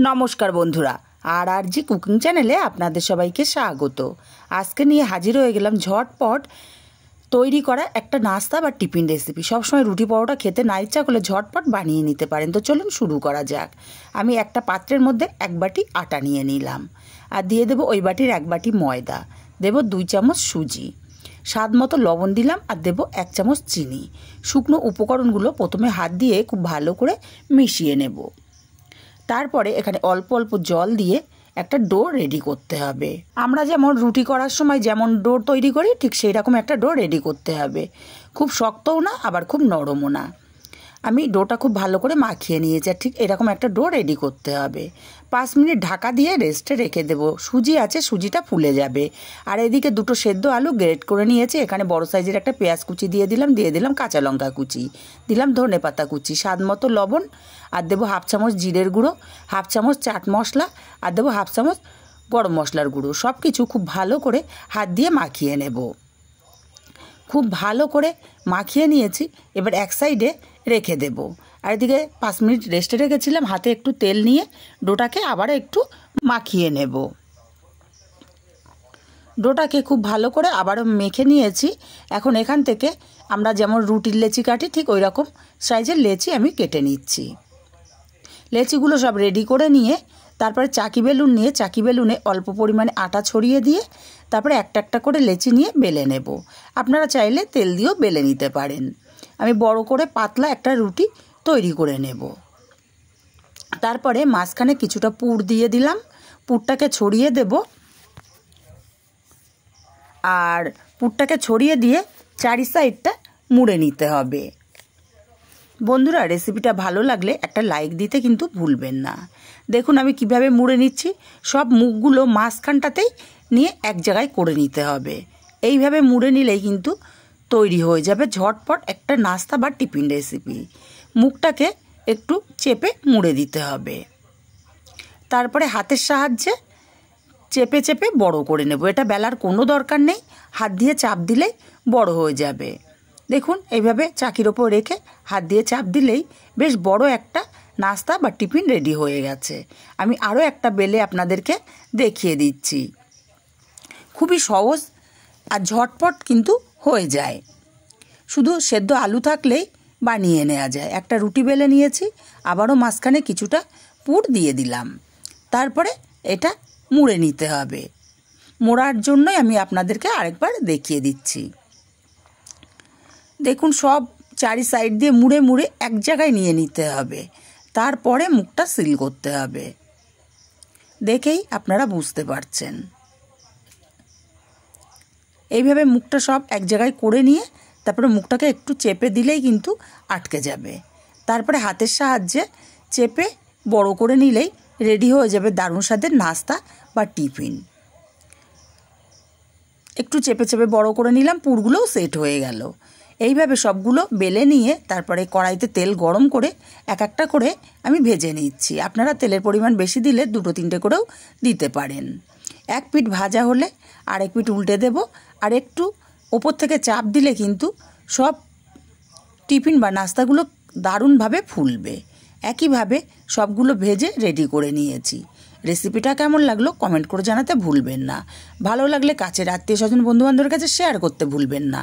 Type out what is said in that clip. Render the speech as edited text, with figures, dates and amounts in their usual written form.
নমস্কার বন্ধুরা, আর জি কুকিং চ্যানেলে আপনাদের সবাইকে স্বাগত। আজকে নিয়ে হাজির হয়ে গেলাম ঝটপট তৈরি করা একটা নাস্তা বা টিফিন রেসিপি। সবসময় রুটি পরোটা খেতে না ইচ্ছা করলে ঝটপট বানিয়ে নিতে পারেন। তো চলুন শুরু করা যাক। আমি একটা পাত্রের মধ্যে 1 বাটি আটা নিয়ে নিলাম, আর দিয়ে দেবো ওই বাটির 1 বাটি ময়দা, দেবো 2 চামচ সুজি, স্বাদ মতো লবণ দিলাম, আর দেবো 1 চামচ চিনি। শুকনো উপকরণগুলো প্রথমে হাত দিয়ে খুব ভালো করে মিশিয়ে নেব। তারপরে এখানে অল্প অল্প জল দিয়ে একটা ডো রেডি করতে হবে। আমরা যেমন রুটি করার সময় যেমন ডো তৈরি করি, ঠিক সেই রকম একটা ডো রেডি করতে হবে। খুব শক্তও না, আবার খুব নরমও না। আমি ডোটা খুব ভালো করে মাখিয়ে নিয়েছি, আর ঠিক এরকম একটা ডো রেডি করতে হবে। 5 মিনিট ঢাকা দিয়ে রেস্টে রেখে দেবো। সুজি আছে, সুজিটা ফুলে যাবে। আর এদিকে 2টো সেদ্ধ আলু গ্রেট করে নিয়েছি। এখানে বড় সাইজের একটা পেঁয়াজ কুচি দিয়ে দিলাম কাঁচা লঙ্কা কুচি, দিলাম ধনে পাতা কুচি, স্বাদ মতো লবণ, আর দেবো 1/2 চামচ জিরের গুঁড়ো, 1/2 চামচ চাট মশলা, আর দেবো 1/2 চামচ গরম মশলার গুঁড়ো। সব কিছু খুব ভালো করে হাত দিয়ে মাখিয়ে নেব। খুব ভালো করে মাখিয়ে নিয়েছি, এবার এক সাইডে রেখে দেব। আর এদিকে 5 মিনিট রেস্টে রেখেছিলাম। হাতে একটু তেল নিয়ে ডোটাকে আবার একটু মাখিয়ে নেব। ডোটাকে খুব ভালো করে আবারও মেখে নিয়েছি। এখন এখান থেকে আমরা যেমন রুটির লেচি কাটি, ঠিক ওই রকম সাইজের লেচি আমি কেটে নিচ্ছি। লেচিগুলো সব রেডি করে নিয়ে তারপরে চাকি বেলুনে অল্প পরিমাণে আটা ছড়িয়ে দিয়ে তারপরে একটা একটা করে লেচি নিয়ে বেলে নেব। আপনারা চাইলে তেল দিয়েও বেলে নিতে পারেন। আমি বড় করে পাতলা একটা রুটি তৈরি করে নেব। তারপরে মাঝখানে কিছুটা পুর দিয়ে দিলাম, পুরটাকে ছড়িয়ে দেব, আর পুরটাকে ছড়িয়ে দিয়ে চারি সাইডটা মুড়ে নিতে হবে। বন্ধুরা, রেসিপিটা ভালো লাগলে একটা লাইক দিতে কিন্তু ভুলবেন না। দেখুন আমি কিভাবে মুড়ে নিচ্ছি। সব মুখগুলো মাঝখানটাতেই নিয়ে এক জায়গায় করে নিতে হবে। এইভাবে মুড়ে নিলেই কিন্তু তৈরি হয়ে যাবে ঝটপট একটা নাস্তা বা টিফিন রেসিপি। মুখটাকে একটু চেপে মুড়ে দিতে হবে। তারপরে হাতের সাহায্যে চেপে চেপে বড় করে নেব। এটা বেলার কোনো দরকার নেই, হাত দিয়ে চাপ দিলেই বড় হয়ে যাবে। দেখুন এইভাবে চাকির ওপর রেখে হাত দিয়ে চাপ দিলেই বেশ বড় একটা নাস্তা বা টিফিন রেডি হয়ে গেছে। আমি আরও একটা বেলে আপনাদেরকে দেখিয়ে দিচ্ছি। খুবই সহজ আর ঝটপট কিন্তু হয়ে যায়। শুধু সেদ্ধ আলু থাকলেই বানিয়ে নেওয়া যায়। একটা রুটি বেলে নিয়েছি, আবারও মাঝখানে কিছুটা পুর দিয়ে দিলাম। তারপরে এটা মুড়ে নিতে হবে। মোড়ার জন্যই আমি আপনাদেরকে আরেকবার দেখিয়ে দিচ্ছি। দেখুন সব চারি সাইড দিয়ে মুড়ে মুড়ে এক জায়গায় নিয়ে নিতে হবে। তারপরে মুখটা সিল করতে হবে। দেখেই আপনারা বুঝতে পারছেন। এইভাবে মুখটা সব এক জায়গায় করে নিয়ে তারপরে মুখটাকে একটু চেপে দিলেই কিন্তু আটকে যাবে। তারপরে হাতের সাহায্যে চেপে বড় করে নিলেই রেডি হয়ে যাবে দারুণ স্বাদের নাস্তা বা টিফিন। একটু চেপে চেপে বড় করে নিলাম, পুরগুলোও সেট হয়ে গেল। এইভাবে সবগুলো বেলে নিয়ে তারপরে কড়াইতে তেল গরম করে এক একটা করে আমি ভেজে নিচ্ছি। আপনারা তেলের পরিমাণ বেশি দিলে 2-3টে করেও দিতে পারেন। এক পিঠ ভাজা হলে আরেক পিঠ উল্টে দেব, আর একটু ওপর থেকে চাপ দিলে কিন্তু সব টিফিন বা নাস্তাগুলো দারুণভাবে ফুলবে। একইভাবে সবগুলো ভেজে রেডি করে নিয়েছি। রেসিপিটা কেমন লাগলো কমেন্ট করে জানাতে ভুলবেন না। ভালো লাগলে কাছের আত্মীয় স্বজন বন্ধুবান্ধবের কাছে শেয়ার করতে ভুলবেন না।